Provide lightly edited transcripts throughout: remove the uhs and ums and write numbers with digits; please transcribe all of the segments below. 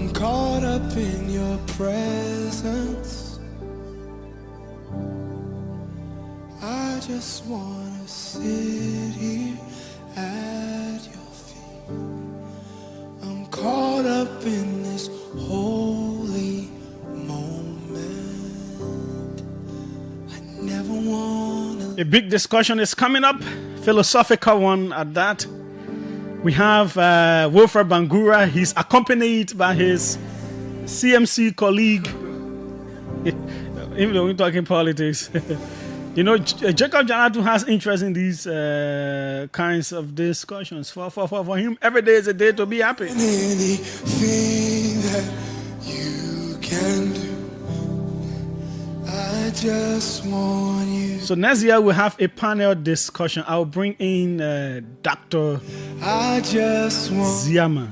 I'm caught up in your presence. I just wanna sit here at your feet. I'm caught up in this holy moment. I never wanna. A big discussion is coming up, philosophical one at that. We have Wilfred Bangura. He's accompanied by his CMC colleague. Even though we're talking politics. You know, Jacob Jallah has interest in these kinds of discussions. For him, every day is a day to be happy. Anything that you can do, I just want you. So next year we'll have a panel discussion. I'll bring in Dr. I just want Ziama.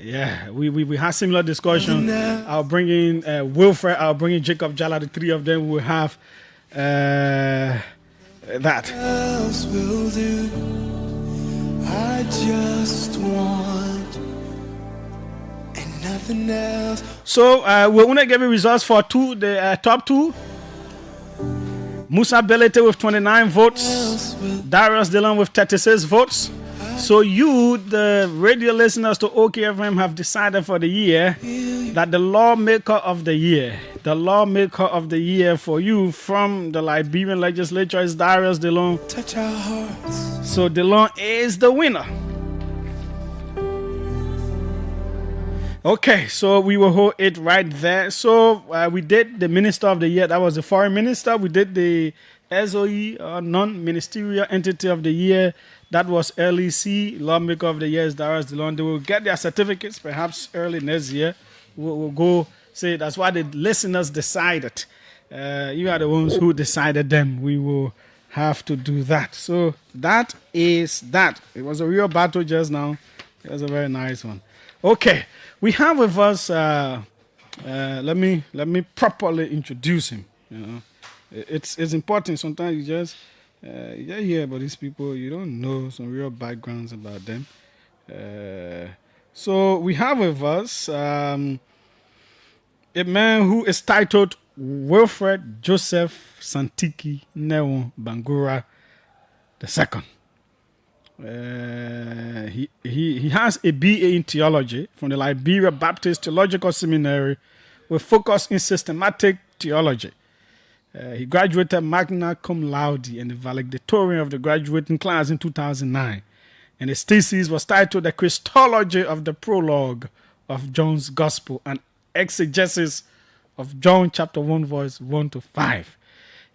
Yeah, we had similar discussion. I'll bring in Wilfred. I'll bring in Jacob Jallah. The three of them will have that. else will do. I just want and nothing else. So we're going to give you results for the top two. Musa Belete with 29 votes. Darius Dillon with 36 votes. So you, the radio listeners to OKFM, have decided for the year that the lawmaker of the year for you from the Liberian legislature is Darius Dillon. Touch our hearts. So Dillon is the winner. Okay, so we will hold it right there. So we did the Minister of the Year. That was the Foreign Minister. We did the SOE, Non-Ministerial Entity of the Year. That was LEC. Lawmaker of the Year is Darius Dillon. They will get their certificates perhaps early next year. We'll go say that's why the listeners decided. You are the ones who decided them. We will have to do that. So that is that. It was a real battle just now. It was a very nice one. Okay, we have with us. Let me properly introduce him. You know, it's important. Sometimes you just hear about these people. You don't know some real backgrounds about them. So we have with us a man who is titled Wilfred Joseph Santiki Newon Bangura II. He has a BA in theology from the Liberia Baptist Theological Seminary with focus in systematic theology. He graduated magna cum laude and the valedictorian of the graduating class in 2009. And his thesis was titled The Christology of the Prologue of John's Gospel and Exegesis of John chapter 1 verse 1 to 5.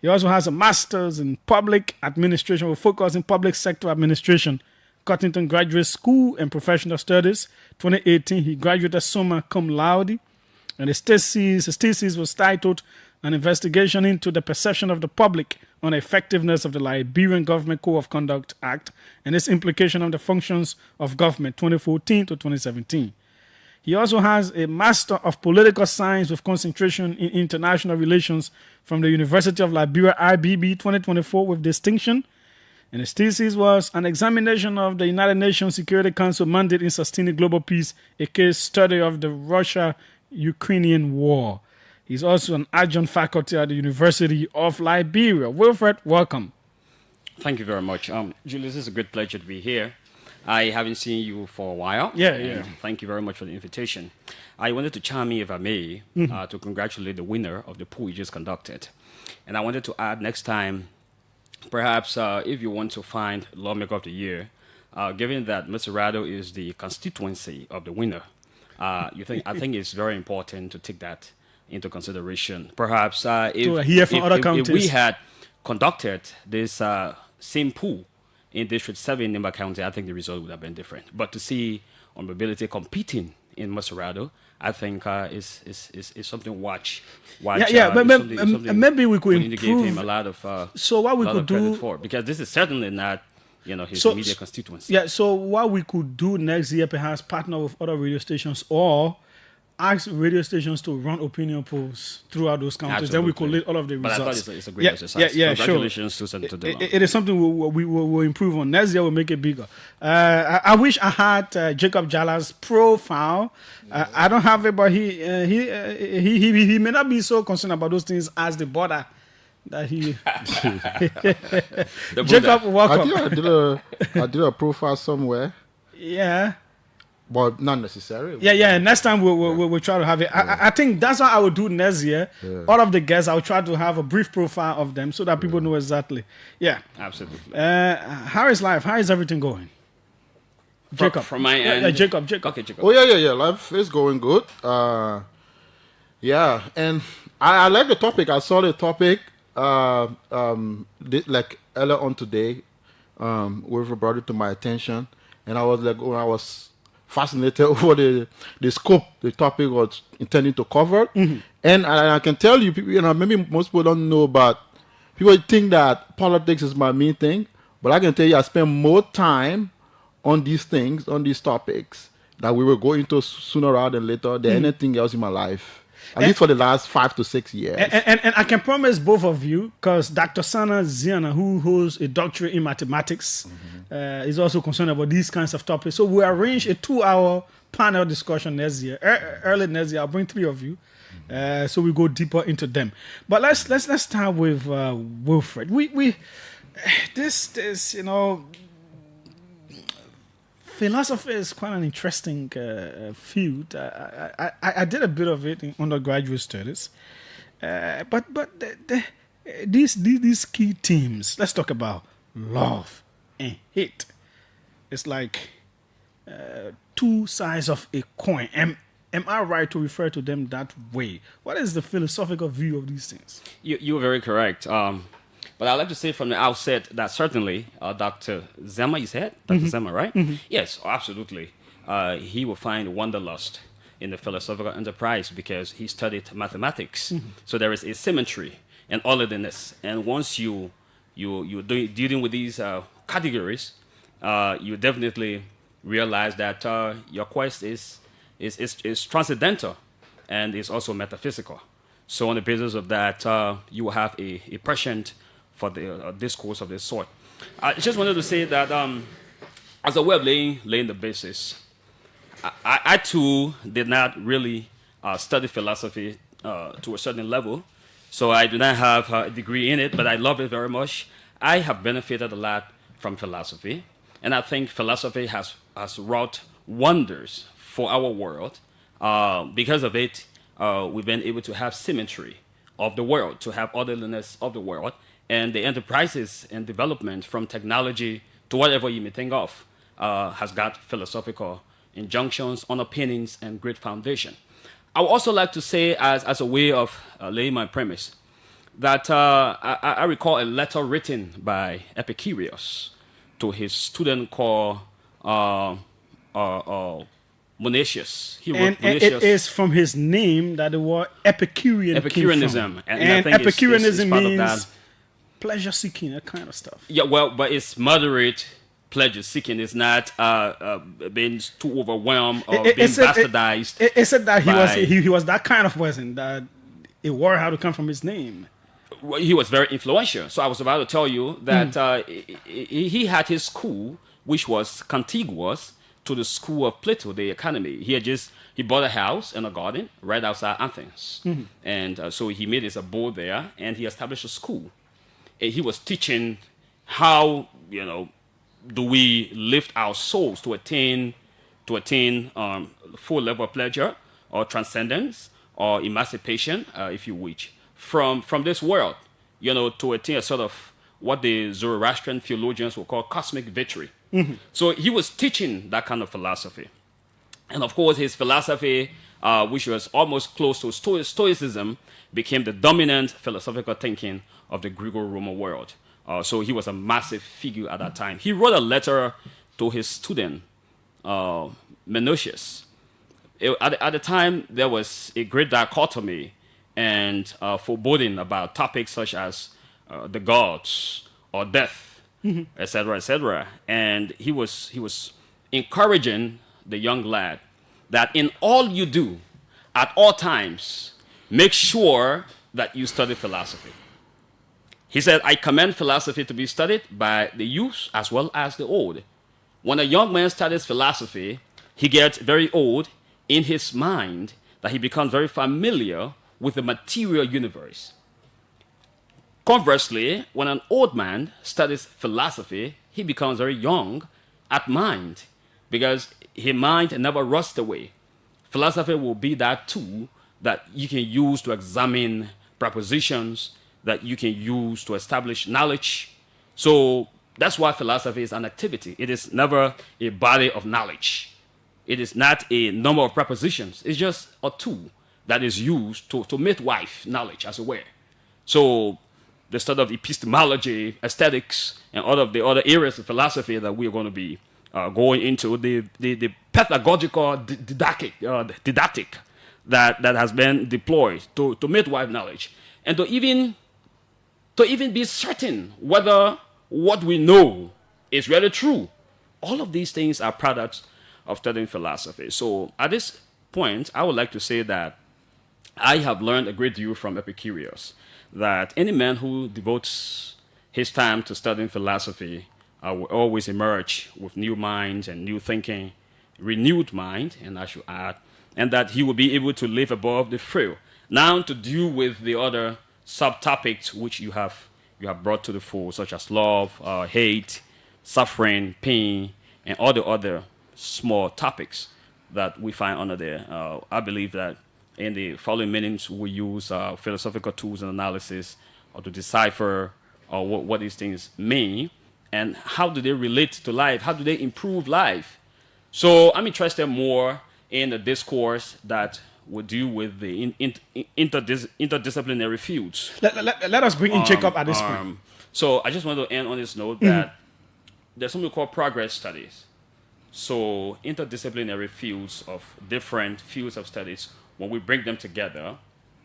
He also has a master's in public administration with focus in public sector administration, Cottington Graduate School and Professional Studies. 2018, he graduated summa cum laude, and his thesis was titled An Investigation into the Perception of the Public on the Effectiveness of the Liberian Government Code of Conduct Act and its implication on the functions of government, 2014 to 2017. He also has a Master of Political Science with concentration in International Relations from the University of Liberia, IBB, 2024 with distinction. And his thesis was An Examination of the United Nations Security Council Mandate in Sustaining Global Peace, a case study of the Russia-Ukrainian War. He's also an adjunct faculty at the University of Liberia. Wilfred, welcome. Thank you very much. Julius, it's a great pleasure to be here. I haven't seen you for a while. Yeah. Thank you very much for the invitation. I wanted to chime in, if I may, to congratulate the winner of the poll you just conducted. And I wanted to add next time, perhaps if you want to find Lawmaker of the Year, given that Mr. Rado is the constituency of the winner, I think it's very important to take that into consideration. Perhaps if we had conducted this same poll in District 7 in Nimba County, I think the result would have been different. But to see mobility competing in Maserado, I think is something watch. Maybe we could improve. Give him a lot of so what we could do for, because this is certainly not his immediate constituency. Yeah. So what we could do next year, perhaps partner with other radio stations or ask radio stations to run opinion polls throughout those counties. Then we collate all of the results. But I thought it's a great exercise. Congratulations to Senator Dillon. It is something we will improve on. Next year we'll make it bigger. I wish I had Jacob Jallah's profile. I don't have it, but he may not be so concerned about those things as the border that he. Jacob, welcome. I did a profile somewhere. Yeah. But not necessarily. Yeah. Next time we'll try to have it. I think that's what I will do next year. Yeah. All of the guests, I'll try to have a brief profile of them so that people know exactly. Yeah. Absolutely. How is life? How is everything going? Jacob. From my end. Jacob. Okay, Jacob. Oh, yeah. Life is going good. Yeah. And I like the topic. I saw the topic like earlier on today. Wilfred brought it to my attention. And I was like, I was fascinated over the scope the topic was intending to cover. Mm-hmm. And I can tell you, maybe most people don't know, but people think that politics is my main thing. But I can tell you, I spend more time on these things, on these topics, that we will go into sooner rather than later than anything else in my life. At least for the last 5 to 6 years. And I can promise both of you, because Dr. Sana Ziana, who holds a doctorate in mathematics, is also concerned about these kinds of topics. So we arranged a 2-hour panel discussion next year. Early next year, I'll bring 3 of you. So we go deeper into them. But let's start with Wilfred. This philosophy is quite an interesting field. I did a bit of it in undergraduate studies, but these key themes. Let's talk about love and hate. It's like 2 sides of a coin. Am I right to refer to them that way? What is the philosophical view of these things? You're very correct. But I'd like to say from the outset that certainly Dr. Zema, you said? Dr. Zema, right? Mm-hmm. Yes, absolutely. He will find wanderlust in the philosophical enterprise because he studied mathematics. Mm-hmm. So there is a symmetry and orderliness. And once you're dealing with these categories, you definitely realize that your quest is transcendental and is also metaphysical. So on the basis of that, you will have a prescient for the discourse of this sort. I just wanted to say that as a way of laying the basis, I too did not really study philosophy to a certain level, so I do not have a degree in it, but I love it very much. I have benefited a lot from philosophy, and I think philosophy has wrought wonders for our world. Because of it, we've been able to have symmetry of the world, to have orderliness of the world, and the enterprises and development from technology to whatever you may think of has got philosophical injunctions, underpinnings, and great foundation. I would also like to say, as a way of laying my premise, that I recall a letter written by Epicurus to his student called Monetius. And it is from his name that the word Epicureanism. And Epicureanism means pleasure seeking, that kind of stuff. Yeah, well, but it's moderate pleasure seeking. It's not being too overwhelmed or being bastardized. It said that he was that kind of person, that a word had to come from his name. Well, he was very influential. So I was about to tell you that he had his school, which was contiguous to the school of Plato, the academy. He bought a house and a garden right outside Athens. Mm-hmm. And so he made his abode there, and he established a school. And he was teaching how, do we lift our souls to attain full level of pleasure or transcendence or emancipation, if you wish, from this world, to attain a sort of what the Zoroastrian theologians will call cosmic victory. Mm-hmm. So he was teaching that kind of philosophy. And of course, his philosophy, which was almost close to Stoicism, became the dominant philosophical thinking of the Greco-Roman world. So he was a massive figure at that time. He wrote a letter to his student, Menocius. At the time, there was a great dichotomy and foreboding about topics such as the gods or death, etc., etc. And he was encouraging the young lad that in all you do, at all times, make sure that you study philosophy. He said, I commend philosophy to be studied by the youth as well as the old. When a young man studies philosophy, he gets very old in his mind that he becomes very familiar with the material universe. Conversely, when an old man studies philosophy, he becomes very young at mind because his mind never rusts away. Philosophy will be that tool that you can use to examine propositions, that you can use to establish knowledge. So that's why philosophy is an activity. It is never a body of knowledge. It is not a number of propositions. It's just a tool that is used to midwife knowledge, as it were. So the study of epistemology, aesthetics, and all of the other areas of philosophy that we are going to be going into, the pedagogical didactic that has been deployed to midwife knowledge, and to even be certain whether what we know is really true. All of these things are products of studying philosophy. So at this point, I would like to say that I have learned a great deal from Epicurus, that any man who devotes his time to studying philosophy will always emerge with new minds and new thinking, renewed mind, and I should add, and that he will be able to live above the frail. Now to deal with the other subtopics which you have brought to the fore, such as love, hate, suffering, pain, and all the other small topics that we find under there. I believe that in the following minutes we use philosophical tools and analysis to decipher what these things mean and how do they relate to life, how do they improve life. So I'm interested more in the discourse that will deal with the interdisciplinary fields. Let us bring in Jacob at this point. So I just want to end on this note that there's something called progress studies. So interdisciplinary fields of different fields of studies, when we bring them together,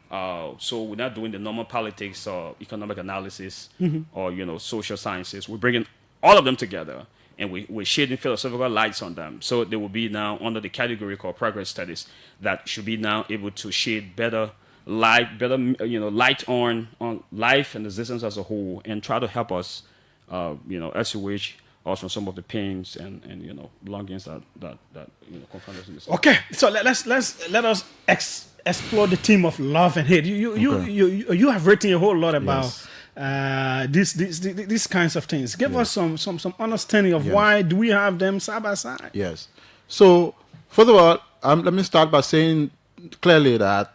so we're not doing the normal politics or economic analysis or social sciences. We're bringing all of them together and we're shading philosophical lights on them. So they will be now under the category called progress studies that should be now able to shade better light, light on life and existence as a whole, and try to help us, assuage also some of the pains and longings that confront us in this. Okay, so let us explore the theme of love and hate. You have written a whole lot about these kinds of things. Give us some understanding of why do we have them side by side. Yes. So first of all, let me start by saying clearly that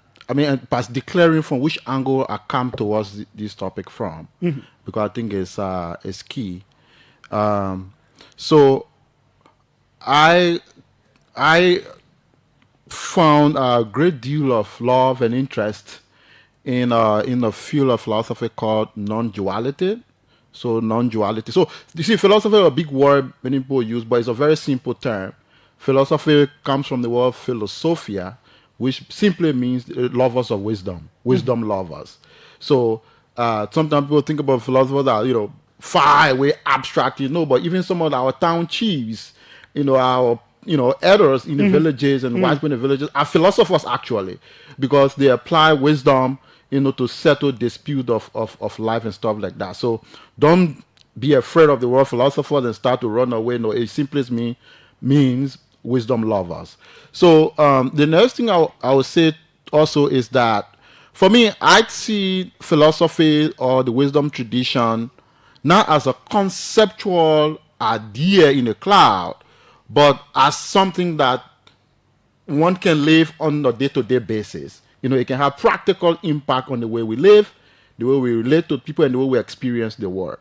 by declaring from which angle I come towards this topic from, because I think it's key. So I found a great deal of love and interest in a field of philosophy called non-duality. So non-duality. So you see, philosophy is a big word many people use, but it's a very simple term. Philosophy comes from the word philosophia, which simply means lovers of wisdom, wisdom lovers. So sometimes people think about philosophers that far away, abstract, but even some of our town chiefs, our elders in the villages and wise men in the villages are philosophers actually, because they apply wisdom, to settle dispute of life and stuff like that. So don't be afraid of the word philosophers and start to run away. No, it simply means wisdom lovers. So the next thing I would say also is that for me, I'd see philosophy or the wisdom tradition not as a conceptual idea in a cloud, but as something that one can live on a day-to-day basis. It can have practical impact on the way we live, the way we relate to people, and the way we experience the world.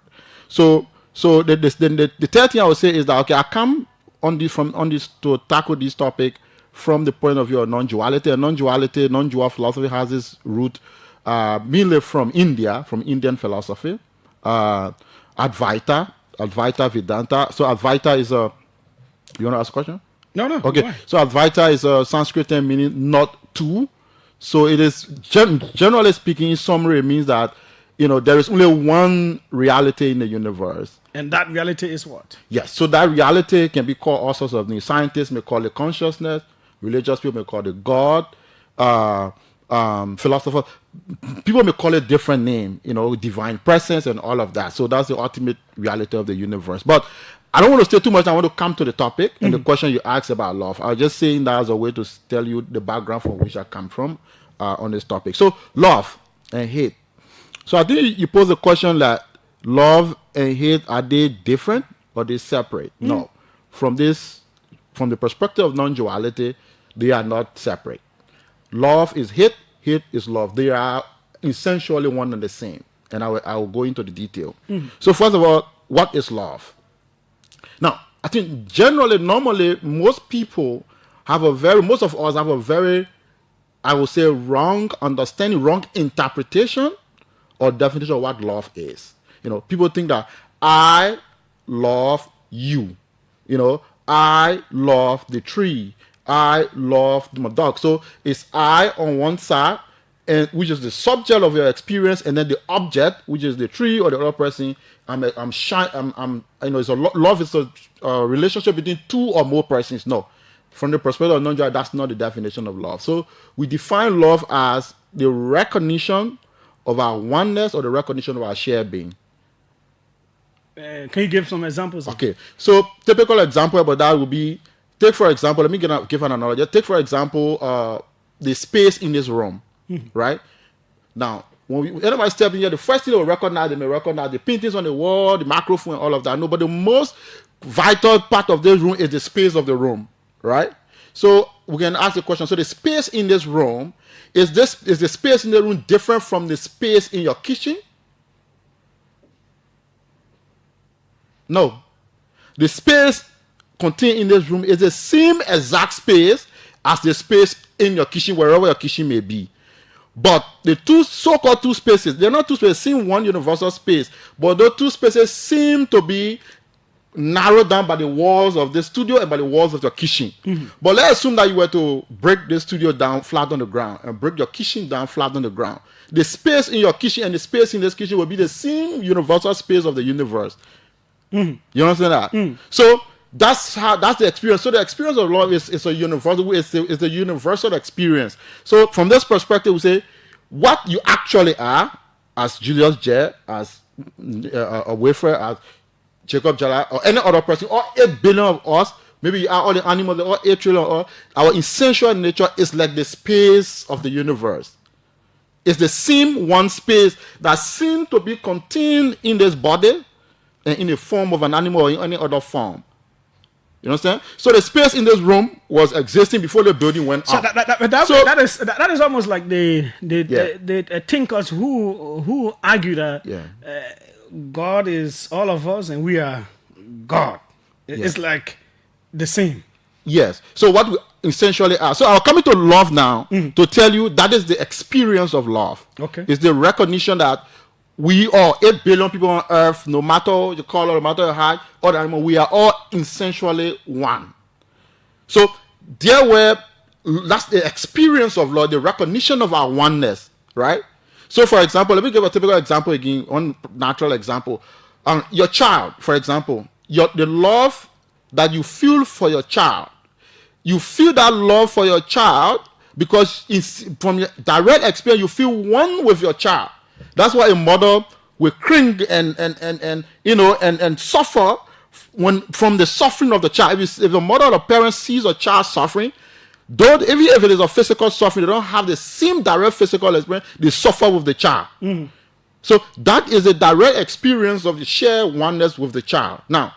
So the third thing I would say is that, okay, I come on this to tackle this topic from the point of view of non-duality. And non-dual philosophy has its root mainly from India, from Indian philosophy. Advaita Vedanta. So Advaita is a... You want to ask a question? No. Okay. So Advaita is a Sanskrit term meaning not two. So it is, generally speaking, in summary, it means that, there is only one reality in the universe. And that reality is what? Yes. So that reality can be called all sorts of things. Scientists may call it consciousness. Religious people may call it God. philosophers, people may call it different name, divine presence and all of that. So that's the ultimate reality of the universe. But I don't want to stay too much. I want to come to the topic and the question you asked about love. I was just saying that as a way to tell you the background from which I come from on this topic. So love and hate. So I think you pose the question that love and hate, are they different or they separate? No. From the perspective of non-duality, they are not separate. Love is hate is love. They are essentially one and the same. And I will go into the detail. So first of all, what is love? Now, I think normally, most of us have a very, I would say, wrong understanding, wrong interpretation or definition of what love is. People think that I love you. I love the tree. I love my dog. So it's I on one side, and which is the subject of your experience, and then the object, which is the tree or the other person. Love is a relationship between two or more persons. No, from the perspective of non-duality, that's not the definition of love. So we define love as the recognition of our oneness or the recognition of our shared being. Can you give some examples? Okay, so typical example about that would be, take for example, let me give an analogy. Take for example the space in this room, right? Now, when anybody step in here, the first thing they may recognize the paintings on the wall, the microphone, and all of that. No, but the most vital part of this room is the space of the room, right? So we can ask the question, so the space in this room, is the space in the room different from the space in your kitchen? No. The space contained in this room is the same exact space as the space in your kitchen, wherever your kitchen may be. But the so-called two spaces, they're not two spaces, seem one universal space, but those two spaces seem to be narrowed down by the walls of the studio and by the walls of your kitchen. But let's assume that you were to break the studio down flat on the ground and break your kitchen down flat on the ground. The space in your kitchen and the space in this kitchen will be the same universal space of the universe. You understand that? So that's the experience. So the experience of love is a universal. It's a universal experience. So from this perspective, we say what you actually are, as Julius J, as Wilfred, as Jacob Jallah, or any other person, or 8 billion of us. Maybe you are all the animals, or 8 trillion. Or our essential nature is like the space of the universe. It's the same one space that seems to be contained in this body and in the form of an animal or in any other form. You understand? So the space in this room was existing before the building went up. That is almost like the thinkers who argue that God is all of us and we are God. It's like the same. Yes. So what we essentially are. So I'll come into love now to tell you that is the experience of love. Okay. It's the recognition that we are 8 billion people on earth, no matter your color, no matter your height, or the animal, we are all essentially one. So that's the experience of love, the recognition of our oneness, right? So for example, let me give a typical example again, one natural example. Your child, for example, the love that you feel for your child, you feel that love for your child because from your direct experience, you feel one with your child. That's why a mother will cringe and suffer from the suffering of the child. If the mother or the parent sees a child suffering, even if it is a physical suffering, they don't have the same direct physical experience. They suffer with the child. So that is a direct experience of the shared oneness with the child. Now,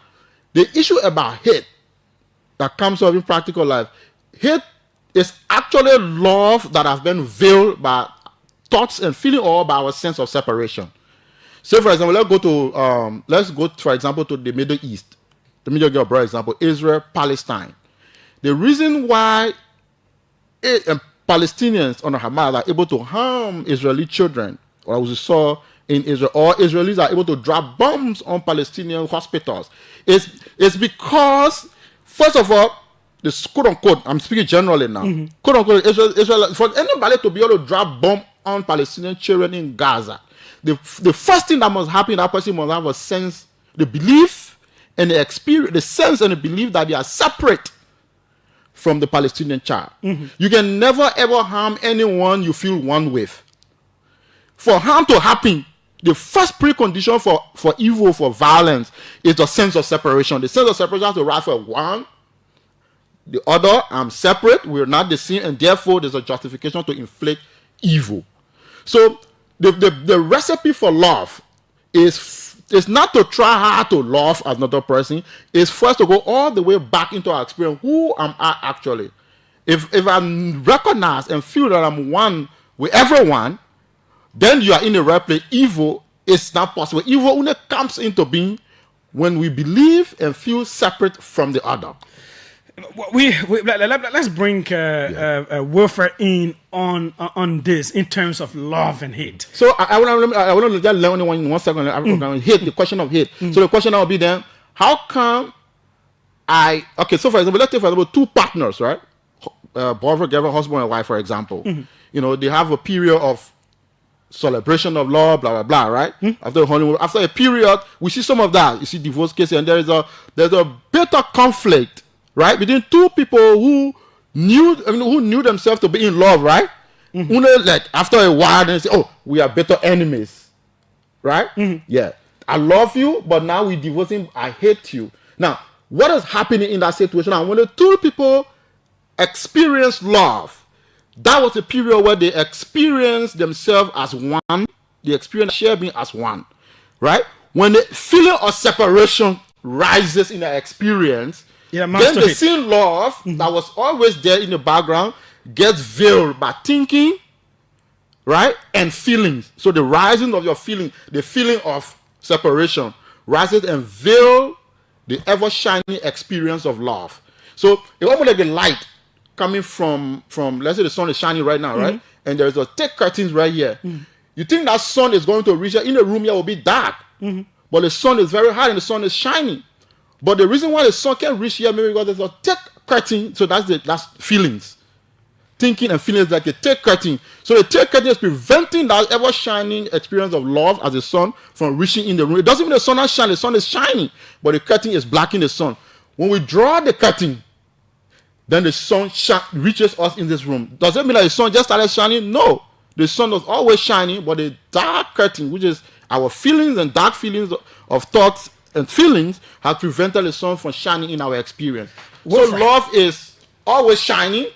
the issue about hate that comes up in practical life, hate is actually love that has been veiled by thoughts and feeling or by our sense of separation. So, for example, let's go for example to the Middle East. The Middle East, for example, Israel, Palestine. The reason why Palestinians on Hamas are able to harm Israeli children, or as we saw in Israel, or Israelis are able to drop bombs on Palestinian hospitals, is because, first of all, this quote unquote, I'm speaking generally now, quote unquote, Israel, for anybody to be able to drop bomb on Palestinian children in Gaza, the first thing that must happen, that person must have a sense, the belief and the experience, the sense and the belief that they are separate from the Palestinian child. You can never ever harm anyone you feel one with. For harm to happen, the first precondition for evil, for violence, is the sense of separation. The sense of separation has to rise for one, the other, I'm separate, we're not the same, and therefore there's a justification to inflict evil. So the recipe for love is not to try hard to love another person. It's first to go all the way back into our experience. Who am I actually? If I recognize and feel that I'm one with everyone, then you are in the right place. Evil is not possible. Evil only comes into being when we believe and feel separate from the other. Let's bring Wilfred in on this in terms of love and hate. So I want to just learn in 1 second. I'm going to hate the question of hate. So the question will be then, how come so for example, let's take for example 2 partners, right? Boyfriend, girlfriend, husband and wife, for example. You know, they have a period of celebration of love, blah blah blah, right? After honeymoon, after a period, we see some of that. You see divorce cases, and there's a bitter conflict, right, between 2 people who knew themselves to be in love, right? Like after a while, they say, "Oh, we are bitter enemies," right? Yeah, I love you, but now we're divorcing. I hate you. Now, what is happening in that situation? And when the 2 people experience love, that was a period where they experienced themselves as one. They experienced shared being as one, right? When the feeling of separation rises in their experience, then the same love that was always there in the background gets veiled by thinking, right, and feelings. So the rising of your feeling, the feeling of separation, rises and veil the ever-shining experience of love. So it's almost like a light coming from let's say the sun is shining right now, right? And there's a thick curtains right here. You think that sun is going to reach here? In the room here will be dark, but the sun is very hot and the sun is shining. But the reason why the sun can't reach here, maybe because there's a thick curtain. So that's feelings, thinking and feelings, like a thick curtain. So the thick curtain is preventing that ever shining experience of love as the sun from reaching in the room. It doesn't mean the sun is shining; the sun is shining, but the curtain is blocking the sun. When we draw the curtain, then the sun reaches us in this room. Does it mean that the sun just started shining? No. The sun was always shining, but the dark curtain, which is our feelings and dark feelings of thoughts and feelings, have prevented the sun from shining in our experience. So love is always shining.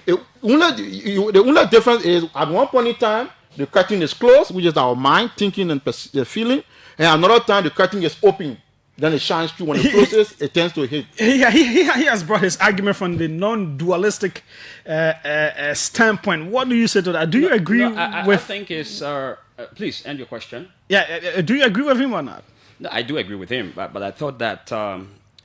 The only difference is at one point in time, the curtain is closed, which is our mind, thinking and feeling. And another time, the curtain is open. Then it shines through. When it closes, it tends to hit. He has brought his argument from the non-dualistic standpoint. What do you say to that? Do you agree with... I think it's... please, end your question. Yeah, do you agree with him or not? No, I do agree with him, but I thought that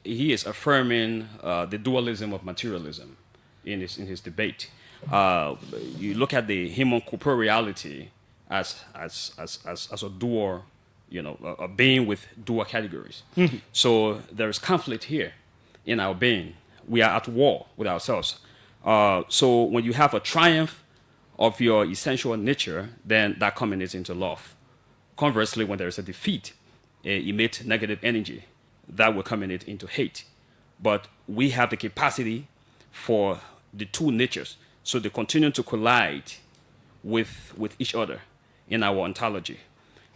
he is affirming the dualism of materialism in his debate. You look at the human corporeality as a dual... a being with dual categories. So there is conflict here in our being. We are at war with ourselves. So when you have a triumph of your essential nature, then that culminates into love. Conversely, when there is a defeat, emit negative energy, that will culminate into hate. But we have the capacity for the 2 natures, so they continue to collide with each other in our ontology.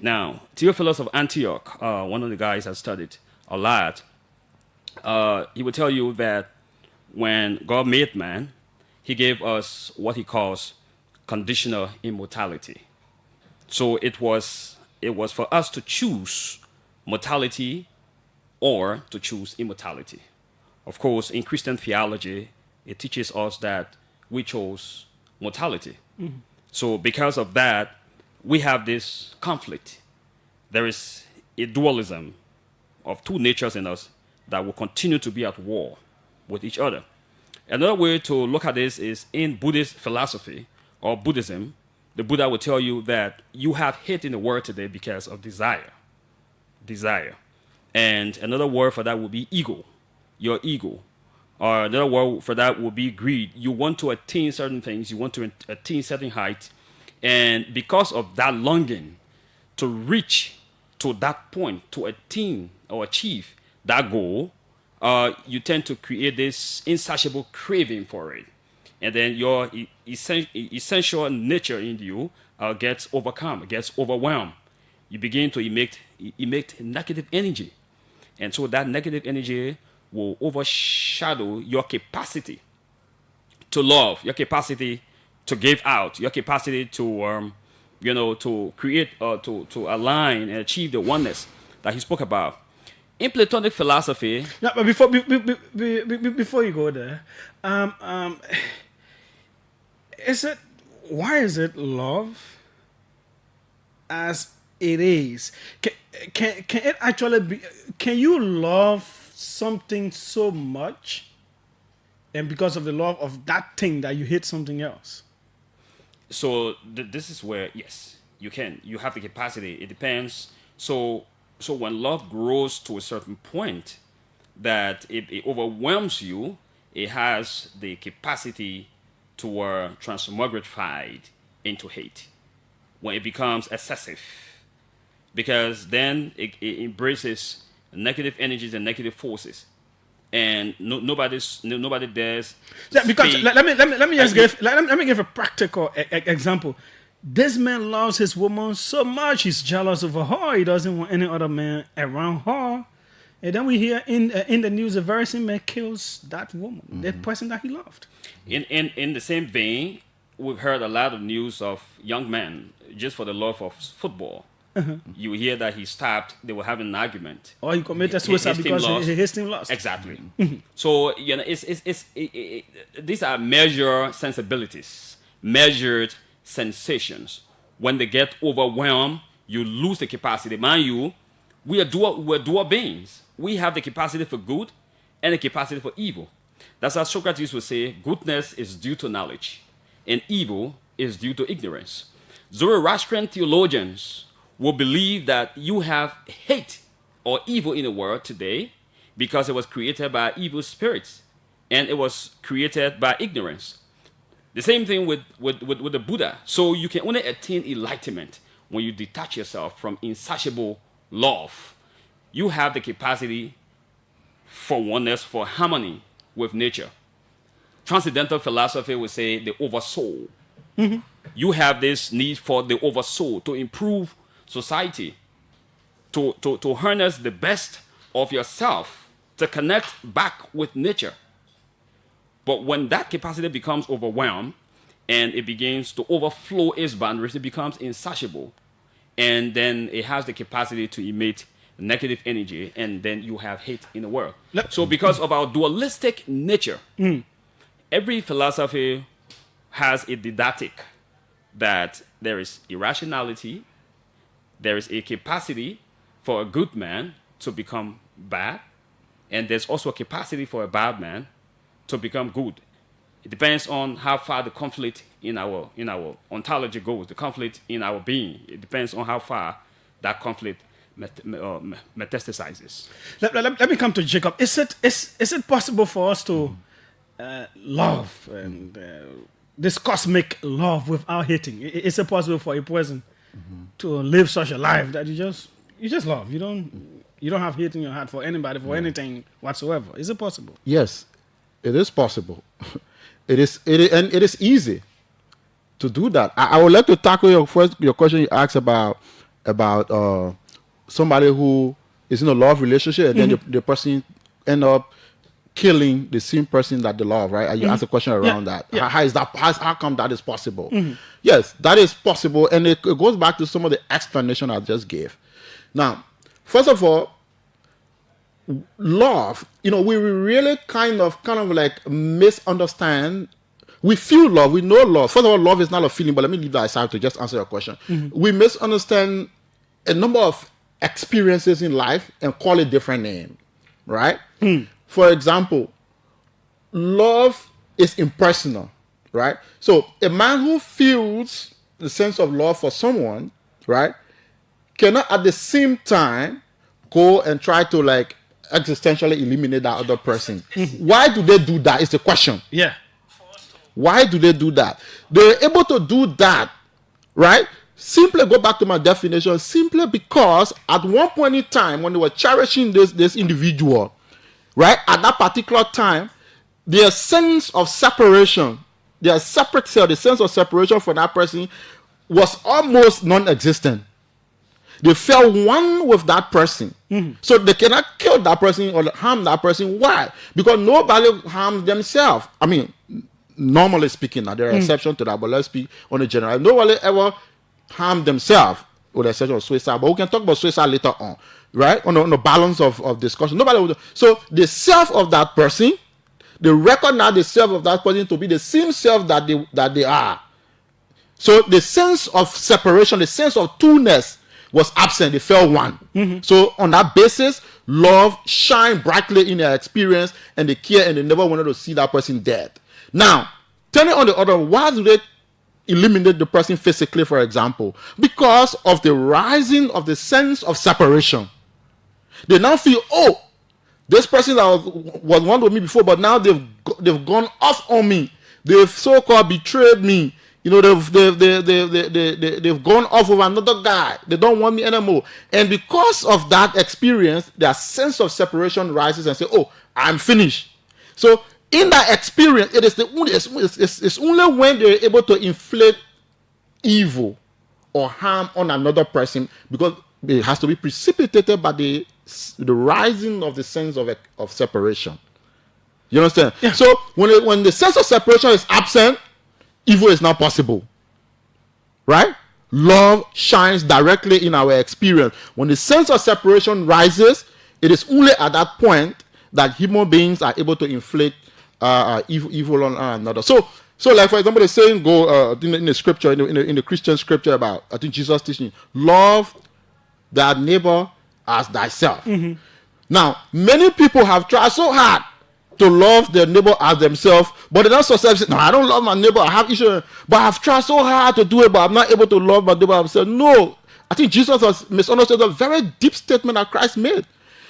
Now, Theophilus of Antioch, one of the guys I studied a lot, he would tell you that when God made man, he gave us what he calls conditional immortality. So it was for us to choose mortality or to choose immortality. Of course, in Christian theology, it teaches us that we chose mortality. So because of that, we have this conflict. There is a dualism of 2 natures in us that will continue to be at war with each other. Another way to look at this is in Buddhist philosophy or Buddhism, the Buddha will tell you that you have hate in the world today because of desire. Desire. And another word for that would be ego, your ego. Or another word for that would be greed. You want to attain certain things, you want to attain certain height, and because of that longing to reach to that point, to attain or achieve that goal, you tend to create this insatiable craving for it. And then your essential nature in you gets overcome, gets overwhelmed. You begin to emit negative energy. And so that negative energy will overshadow your capacity to love, your capacity to give out, your capacity to, to create, to align and achieve the oneness that he spoke about. In Platonic philosophy... Yeah, but before you go there, why is it love as it is? Can it actually be? Can you love something so much, and because of the love of that thing that you hate something else? So this is where, yes, you can. You have the capacity. It depends. So when love grows to a certain point that it overwhelms you, it has the capacity to transmogrify into hate when it becomes excessive. Because then it embraces negative energies and negative forces. And nobody dares. Yeah, because let me give a practical example. This man loves his woman so much, he's jealous of her. He doesn't want any other man around her. And then we hear in the news, a very same man kills that woman, that person that he loved. In the same vein, we've heard a lot of news of young men just for the love of football. You hear that he stopped. They were having an argument. Or he committed suicide because his team lost. Exactly. So these are measured sensibilities, measured sensations. When they get overwhelmed, you lose the capacity. Mind you, we're dual beings. We have the capacity for good and the capacity for evil. That's how Socrates would say, goodness is due to knowledge, and evil is due to ignorance. Zoroastrian theologians will believe that you have hate or evil in the world today because it was created by evil spirits and it was created by ignorance. The same thing with the Buddha. So you can only attain enlightenment when you detach yourself from insatiable love. You have the capacity for oneness, for harmony with nature. Transcendental philosophy would say the oversoul. You have this need for the oversoul to improve society, to harness the best of yourself, to connect back with nature. But when that capacity becomes overwhelmed and it begins to overflow its boundaries, it becomes insatiable. And then it has the capacity to emit negative energy, and then you have hate in the world. So because of our dualistic nature, every philosophy has a didactic that there is irrationality, there is a capacity for a good man to become bad, and there's also a capacity for a bad man to become good. It depends on how far the conflict in our ontology goes, the conflict in our being. It depends on how far that conflict metastasizes. Let me come to Jacob. Is it possible for us to love and this cosmic love without hating? Is it possible for a person to live such a life that you just love? You don't have hate in your heart for anybody, for anything whatsoever. Is it possible? Yes, it is possible. It is easy to do that. I would like to tackle your question you asked about somebody who is in a love relationship and then the person end up killing the same person that they love, right? And you asked a question around that. Yeah. How come that is possible? Yes, that is possible, and it goes back to some of the explanation I just gave. Now, first of all, love, we really kind of like misunderstand. We feel love, we know love. First of all, love is not a feeling, but let me leave that aside to just answer your question. We misunderstand a number of experiences in life and call it different name, right? For example, love is impersonal, right? So a man who feels the sense of love for someone, right, cannot at the same time go and try to like existentially eliminate that other person. Why do they do that is the question. Yeah. Why do they do that? They're able to do that, right? Simply go back to my definition, simply because at one point in time when they were cherishing this individual, right? At that particular time, their sense of separation, their separate self, the sense of separation from that person was almost non-existent. They felt one with that person. So they cannot kill that person or harm that person. Why? Because nobody harms themselves. I mean, normally speaking, now there are exceptions to that, but let's speak on a general. Nobody ever harm themselves, with the exception of suicide. But we can talk about suicide later on, right? On the balance of discussion. Nobody would. So the self of that person, they recognize the self of that person to be the same self that they are. So the sense of separation, the sense of two-ness was absent. They felt one. So on that basis, love shined brightly in their experience, and they care, and they never wanted to see that person dead. Now, turning on the other, why do they eliminate the person physically, for example? Because of the rising of the sense of separation. They now feel, oh, this person that was one with me before, but now they've gone off on me. They've so-called betrayed me. You know, they've gone off with another guy. They don't want me anymore. And because of that experience, their sense of separation rises and say, oh, I'm finished. So in that experience, it's only when they're able to inflict evil or harm on another person, because it has to be precipitated by the rising of the sense of separation. You understand? Yeah. So when the sense of separation is absent, evil is not possible. Right? Love shines directly in our experience. When the sense of separation rises, it is only at that point that human beings are able to inflict evil on another. So like, for example, the saying go in the scripture, in the Christian scripture about, I think Jesus teaching, love thy neighbor as thyself. Now, many people have tried so hard to love their neighbor as themselves, but they're not successful. No, I don't love my neighbor. I have issues, but I've tried so hard to do it, but I'm not able to love my neighbor as myself. No, I think Jesus has misunderstood a very deep statement that Christ made.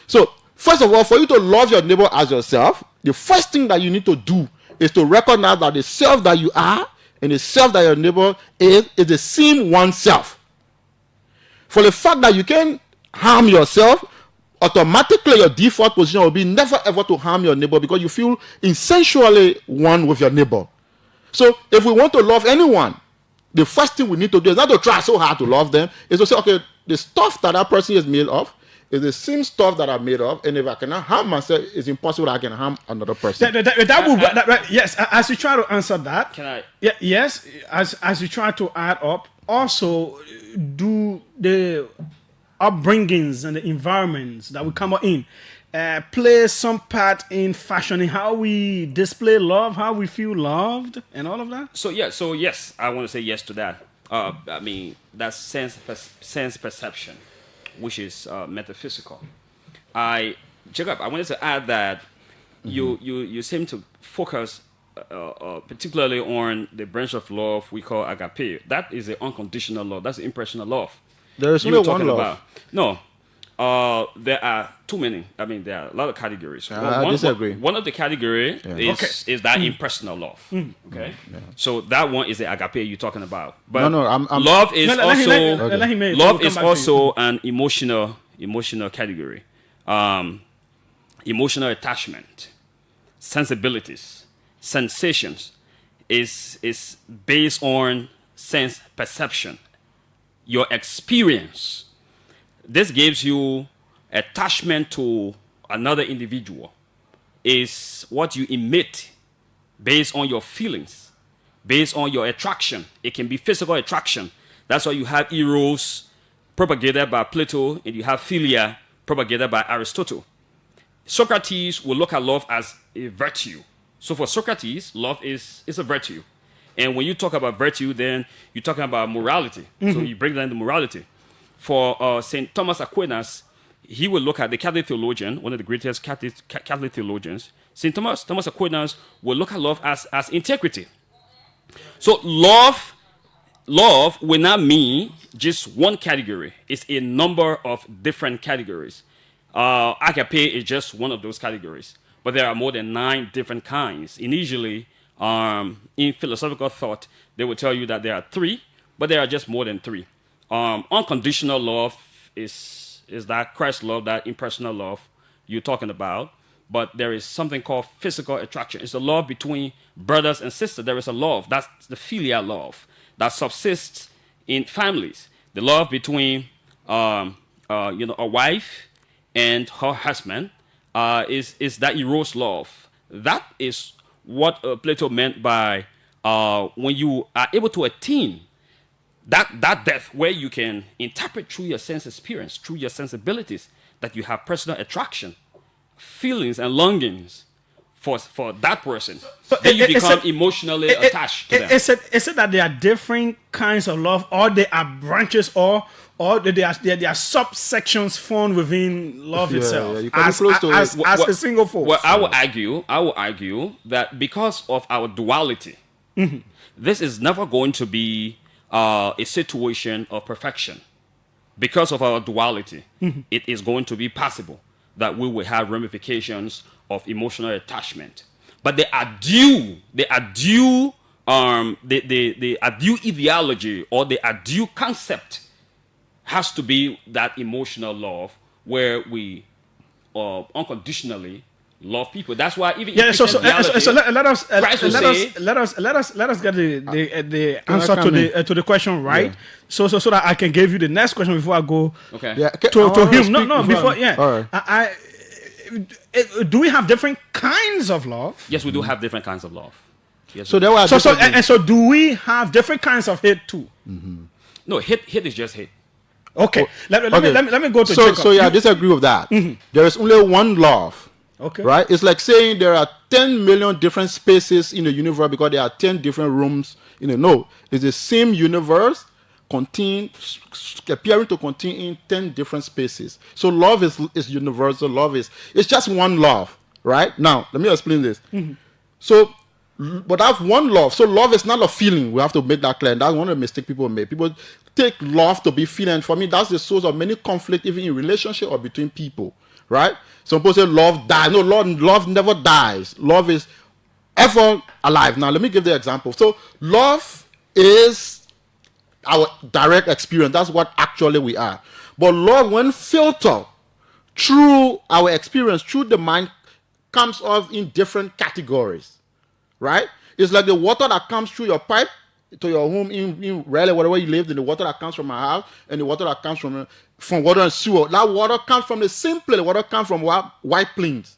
So, first of all, for you to love your neighbor as yourself, the first thing that you need to do is to recognize that the self that you are and the self that your neighbor is the same one self. For the fact that you can harm yourself, automatically your default position will be never ever to harm your neighbor, because you feel essentially one with your neighbor. So if we want to love anyone, the first thing we need to do is not to try so hard to love them, is to say, okay, the stuff that person is made of is the same stuff that I'm made of, and if I cannot harm myself, it's impossible that I can harm another person. Yes, as you try to answer that, can I? Yeah, yes, as you try to add up, also do the upbringings and the environments that we come up in play some part in fashioning how we display love, how we feel loved, and all of that? So yes, I want to say yes to that. I mean, that's sense perception, which is metaphysical. Jacob, I wanted to add that you seem to focus particularly on the branch of love we call agape. That is the unconditional love. That's the impersonal love. There is only one love. About. No. There are too many. I mean, there are a lot of categories. I disagree. One of the category is that impersonal love. Okay? Yeah. So that one is the agape you're talking about. But love is also an emotional category. Emotional attachment, sensibilities, sensations is based on sense perception. Your experience. This gives you attachment to another individual. Is what you emit based on your feelings, based on your attraction. It can be physical attraction. That's why you have eros propagated by Plato, and you have philia propagated by Aristotle. Socrates will look at love as a virtue. So for Socrates, love is a virtue. And when you talk about virtue, then you're talking about morality. So you bring that into morality. For St. Thomas Aquinas, he will look at the Catholic theologian, one of the greatest Catholic theologians. St. Thomas Aquinas will look at love as integrity. So love will not mean just one category. It's a number of different categories. Agape is just one of those categories. But there are more than 9 different kinds. Initially, in philosophical thought, they will tell you that there are 3, but there are just more than 3. Unconditional love is that Christ love, that impersonal love you're talking about. but there is something called physical attraction. It's the love between brothers and sisters. There is a love. That's the filial love that subsists in families. The love between a wife and her husband is that eros love. That is what Plato meant by when you are able to attain that depth where you can interpret through your sense experience, through your sensibilities, that you have personal attraction, feelings and longings for that person. So then you become emotionally attached to them. Is it that there are different kinds of love, or there are branches, or there are subsections found within love itself as a single force? Well, I will argue that because of our duality, this is never going to be a situation of perfection. Because of our duality, it is going to be possible that we will have ramifications of emotional attachment. But the due ideology or the due concept has to be that emotional love where we unconditionally love people. That's why even let us get the answer to the question right. Yeah. So that I can give you the next question before I go to him. No, before All right. Do we have different kinds of love? Yes, we do have different kinds of love. Yes, so do we have different kinds of hate too? No, hate is just hate. Okay. Let me go to Jacob. I disagree with that. There is only one love. Okay. Right? It's like saying there are 10 million different spaces in the universe because there are 10 different rooms. No, it's the same universe appearing to contain in 10 different spaces. So love is universal. Love it's just one love. Right? Now, let me explain this. So, but I have one love. So love is not a feeling. We have to make that clear. And that's one of the mistakes people make. People take love to be feeling. For me, that's the source of many conflict, even in relationship or between people. Right? Some people say love dies. No, love never dies. Love is ever alive. Now, let me give the example. So, love is our direct experience. That's what actually we are. But love, when filtered through our experience, through the mind, comes off in different categories. Right? It's like the water that comes through your pipe to your home in Raleigh, wherever you live, in the water that comes from my house, and the water that comes from water and sewer. That water comes from the same place. The water comes from White Plains.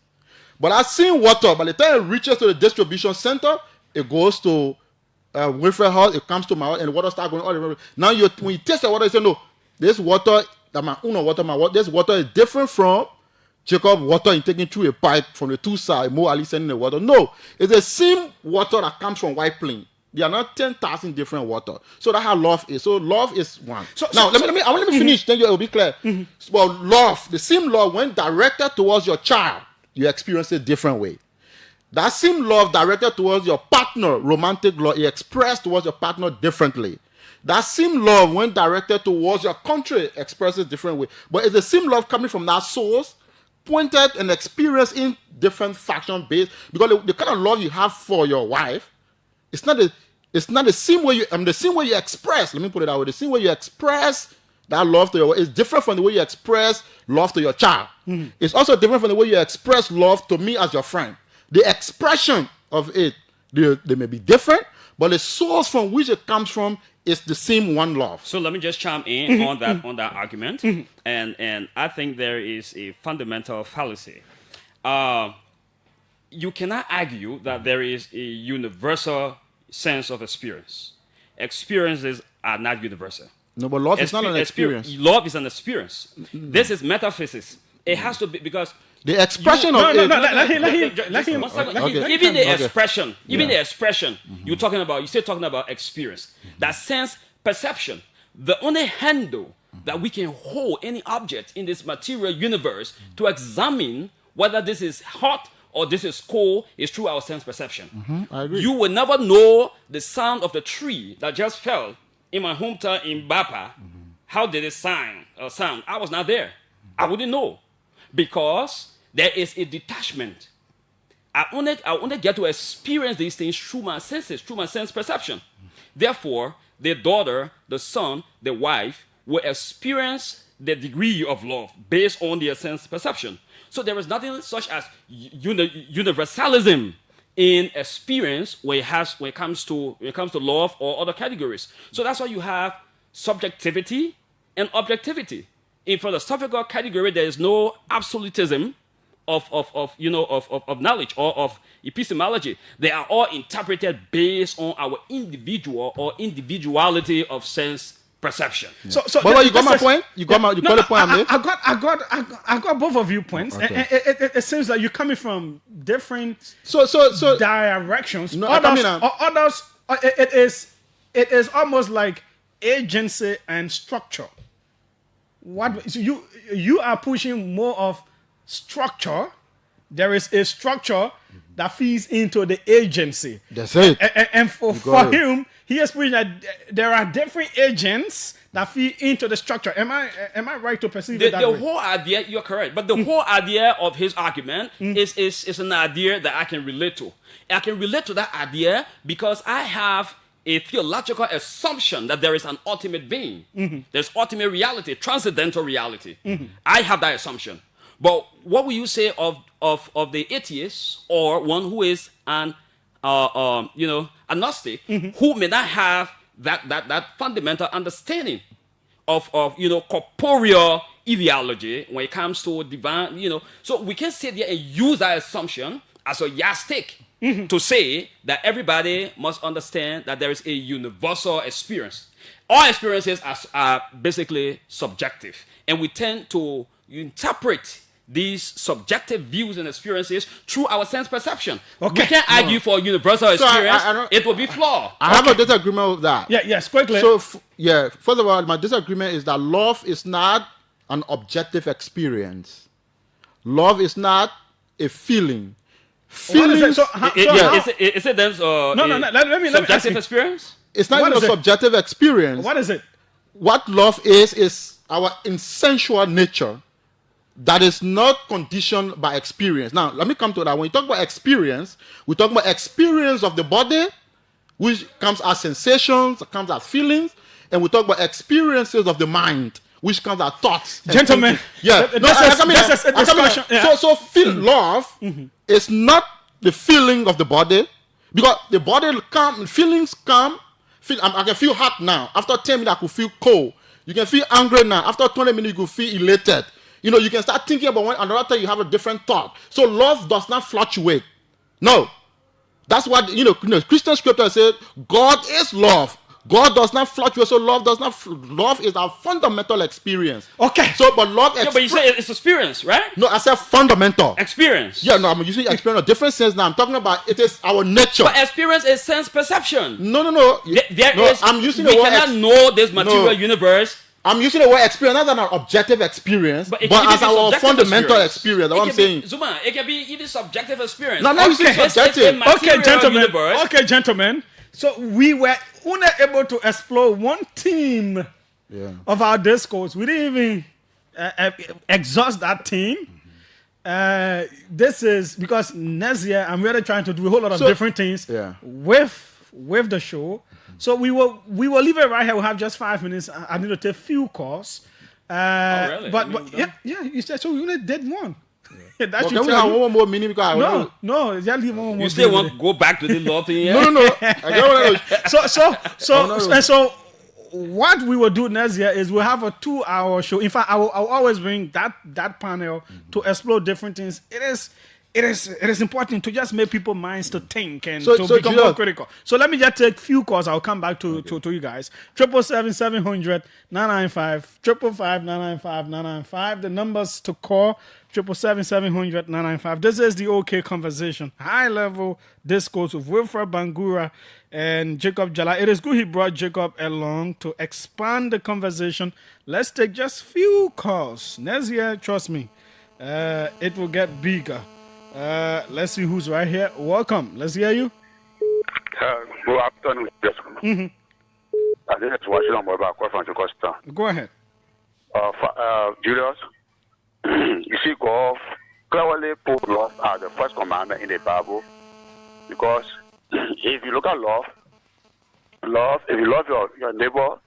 But that same water, by the time it reaches to the distribution center, it goes to Wilfred house, it comes to my house, and the water starts going all the way. Now, when you taste the water, you say, no, this water, this water is different from Jacob water and taking through a pipe from the two sides, Mo Ali sending the water. No, it's the same water that comes from White Plains. There are not 10,000 different water. So that's how love is. So love is one. Let me finish, then it will be clear. Well, love, the same love, when directed towards your child, you experience it a different way. That same love directed towards your partner, romantic love, you express towards your partner differently. That same love, when directed towards your country, expresses different way. But it's the same love coming from that source, pointed and experienced in different faction base. Because the kind of love you have for your wife, it's not the same way the same way you express. Let me put it that way. The same way you express that love to your wife is different from the way you express love to your child. It's also different from the way you express love to me as your friend. The expression of it, they may be different, but the source from which it comes from is the same one love. So let me just chime in on that argument, and I think there is a fundamental fallacy. You cannot argue that there is a universal sense of experience. Experiences are not universal. No, but love is not an experience. Love is an experience. This is metaphysics. It has to be, because the expression of it. Even the expression, you're talking about experience. That sense perception. The only handle that we can hold any object in this material universe to examine whether this is hot or this is cold is through our sense perception. I agree. You will never know the sound of the tree that just fell in my hometown in Bapa. How did it sound? I was not there. I wouldn't know, because there is a detachment. I only get to experience these things through my senses, through my sense perception. Therefore, the daughter, the son, the wife will experience the degree of love based on their sense perception. So there is nothing such as universalism in experience when it comes to love or other categories. So that's why you have subjectivity and objectivity. In philosophical category, there is no absolutism of knowledge or of epistemology. They are all interpreted based on our individual or individuality of sense perception. So but you got my point? You got the point I made? I got both of you points. Okay. And it seems like you're coming from different So directions. No, others, it is almost like agency and structure. So you are pushing more of structure. There is a structure that feeds into the agency. That's it. And for him, he explained that there are different agents that feed into the structure. Am I right to perceive it that the way? whole idea, you're correct, but the whole idea of his argument is an idea that I can relate to. I can relate to that idea because I have a theological assumption that there is an ultimate being. There's ultimate reality, transcendental reality. I have that assumption. But what will you say of the atheist or one who is an agnostic who may not have that fundamental understanding of corporeal ideology when it comes to divine, So we can sit there and use that assumption as a yardstick to say that everybody must understand that there is a universal experience. All experiences are basically subjective, and we tend to interpret these subjective views and experiences through our sense perception. Okay. We can't argue for universal experience. I it will be flawed. I have a disagreement with that. Yes, quickly. So, first of all, my disagreement is that love is not an objective experience. Love is not a feeling. Feelings. Is it then let me subjective ask you. experience? It's not What even a is it? subjective experience. What is it? What love is our insensual nature that is not conditioned by experience. Now, let me come to that. When you talk about experience, we talk about experience of the body, which comes as sensations, comes as feelings, and we talk about experiences of the mind, which comes as thoughts. Gentlemen, that's a discussion. Yeah. So love is not the feeling of the body, because the body feelings come. I can feel hot now. After 10 minutes, I could feel cold. You can feel angry now. After 20 minutes, you could feel elated. You can start thinking about one another time you have a different thought. So love does not fluctuate. No. That's what, Christian scripture said, God is love. God does not fluctuate, so love is our fundamental experience. Okay. So, but love... but you say it's experience, right? No, I said fundamental. Experience. Yeah, no, I'm using experience in a different sense now. I'm talking about it is our nature. But experience is sense perception. No. I'm using we cannot know this material universe. I'm using the word experience, not an objective experience, but as our fundamental experience. That's what I'm saying. Zuma, it can be even subjective experience. No, I'm not using subjective. Okay, gentlemen. So we were unable to explore one theme of our discourse. We didn't even exhaust that theme. This is because next year I'm really trying to do a whole lot of different things with the show. So we will leave it right here. We'll have just 5 minutes. I need to take a few calls. Really? But you said so. We only did one. Yeah. That should tell you. One more meaning because no. Just leave one more. You still want to go back to the law thing? No. So what we will do next year is we'll have a 2-hour show. In fact, I'll always bring that panel to explore different things. It is important to just make people's minds to think and to become more critical. So let me just take a few calls. I'll come back to you guys. 777-700-995, 555-995-995. The numbers to call, 777-700-995. This is the OK Conversation. High-level discourse with Wilfred Bangura and Jacob Jallah. It is good he brought Jacob along to expand the conversation. Let's take just few calls. Next year, trust me, it will get bigger. Let's see who's right here. Welcome. Let's hear you. Good afternoon. I think it's watching on mobile call from Costa. Go ahead. Julius, you see, God clearly put love as the first commandment in the Bible, because if you look at love, if you love your neighbor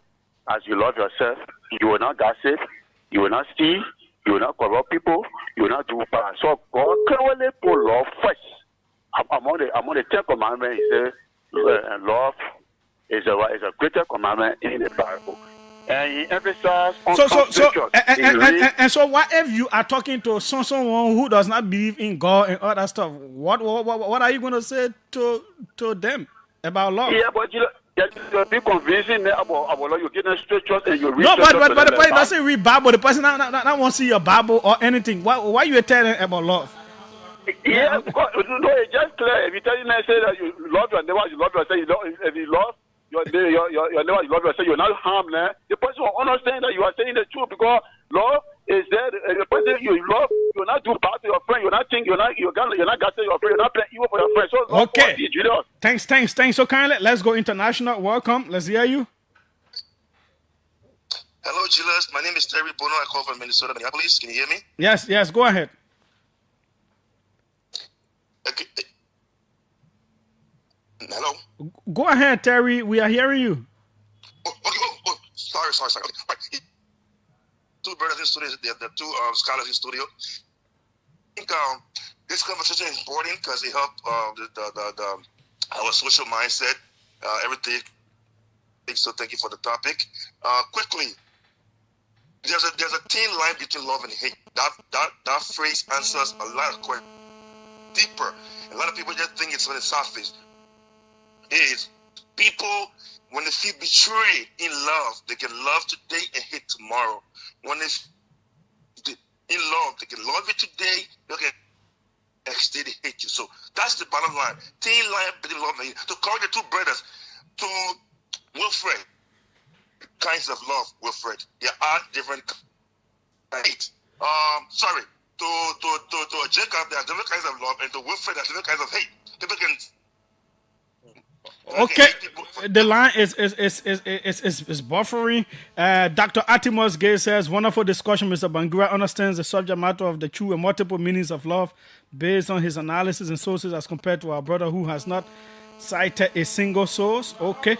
as you love yourself, you will not gossip, You will not steal. You will not corrupt people. You will not do bad. So God clearly put love first. Among the 10 commandments, he says love is a greater commandment in the Bible. And he emphasized on scriptures. And so what if you are talking to someone who does not believe in God and all that stuff? What are you going to say to them about love? Yeah, but you be convincing them about love. You get them scriptures and you read. No, but the person doesn't read Bible. The person not want to see your Bible or anything. Why you telling them about love? Yeah, because no, it's just clear. If you tell him, say that you love your neighbor, you love yourself. If you love your neighbor, you love yourself. You're not harmed. The person will understand that you are saying the truth because love is there. The person you love, you're not do bad to your friend. You're not thinking. You're not gassing your friend. You're not playing evil for your friend. So okay. Thanks. So kindly, let's go international. Welcome. Let's hear you. Hello, Jallah. My name is Terry Bono. I call from Minnesota, Minneapolis. Can you hear me? Yes. Go ahead. Okay. Hello. Go ahead, Terry. We are hearing you. Oh, sorry. Okay. Right. Two brothers in studio. The two scholars in studio. I think this conversation is important because it helps our social mindset, everything. So thank you for the topic. Quickly, there's a thin line between love and hate. That phrase answers a lot of questions. Deeper. A lot of people just think it's on the surface. Is people, when they feel betrayed in love, they can love today and hate tomorrow. When they in love, they can love you today, they can next day they hate you. So that's the bottom line. Thin line between love and hate. To call the two brothers, to Wilfred, kinds of love, Wilfred. There are different hate. Sorry. To Jacob, there are different kinds of love, and to Wilfred, there are different kinds of hate. People can. Okay, the line is buffering. Dr. Artemus Gay says, wonderful discussion. Mr. Bangura understands the subject matter of the true and multiple meanings of love based on his analysis and sources as compared to our brother who has not cited a single source. Okay.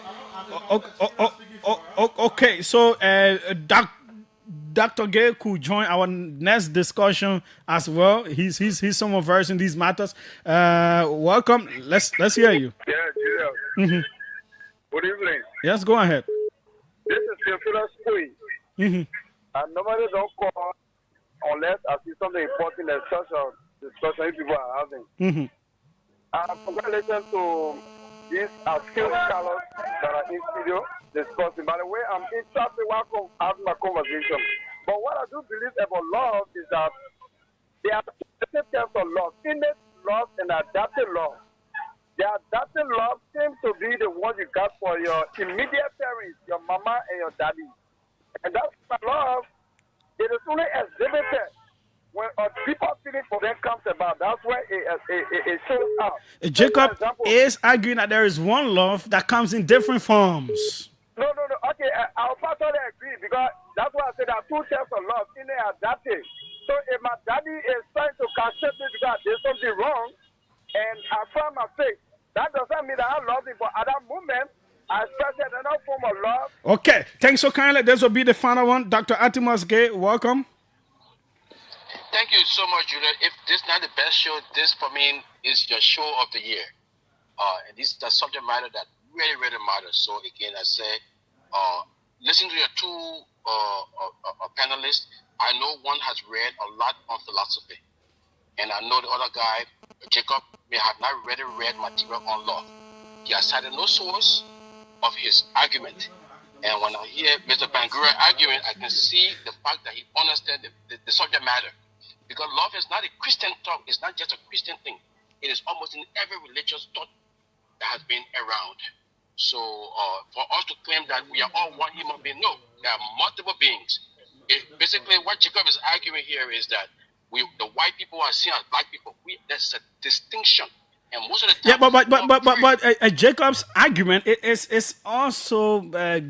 Okay. So, Dr. Gay could join our next discussion as well. He's someone versed in these matters. Welcome. Let's hear you. Yeah, Julia. Mm-hmm. Good evening. Yes, go ahead. This is Wilfred speaking. Mm-hmm. I normally don't call unless I see something important in such a discussion people are having. Mm-hmm. Congratulations to these skilled scholars that are in studio discussing. By the way, I'm interested in having my conversation. But what I do believe about love is that there are different types of love: innate love and adaptive love. The adaptive love seems to be the one you got for your immediate parents, your mama and your daddy. And that's my love. It is only exhibited when people feeling for them comes about. That's where it shows up. Jacob is arguing that there is one love that comes in different forms. No. Okay, I'll totally agree because that's why I said there are two types of love, in and adaptive. So if my daddy is trying to castrate me because there's something wrong, and I find my faith, that doesn't mean that I love him. But at that moment, I express another form of love. Okay, thanks so kindly. This will be the final one. Dr. Artemus Gay, welcome. Thank you so much, Julia. If this is not the best show, this for me is your show of the year. And this is the subject matter that really, really matters. So again, I say, listen to your two panelists. I know one has read a lot on philosophy. And I know the other guy, Jacob, may have not really read material on law. He has cited no source of his argument. And when I hear Mr. Bangura arguing, I can see the fact that he understands the subject matter. Because love is not a Christian thought. It's not just a Christian thing. It is almost in every religious thought that has been around. So for us to claim that we are all one human being, no, there are multiple beings. Basically, what Jacob is arguing here is that the white people are seen as black people. There's a distinction, and most of the time, but Jacob's argument is also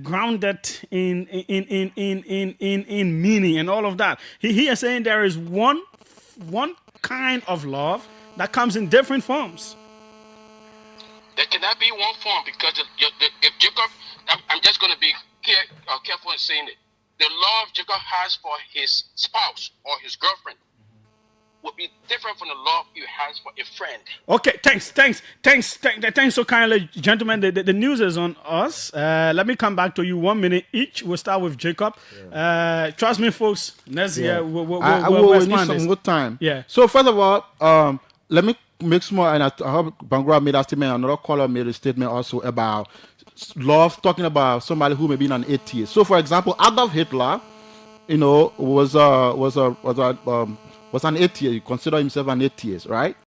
grounded in meaning and all of that. He is saying there is one kind of love that comes in different forms. There cannot be one form because if Jacob, I'm just going to be careful in saying it. the love Jacob has for his spouse or his girlfriend would be different from the love he has for a friend. Okay, thanks so kindly, gentlemen. The news is on us. Let me come back to you 1 minute each. We'll start with Jacob. Trust me, folks. Next year we'll need some more time. Yeah. So first of all, let me make small, and I hope Bangura made that statement. Another caller made a statement also about love, talking about somebody who may be an atheist. So, for example, Adolf Hitler, was an atheist. He considered himself an atheist, right?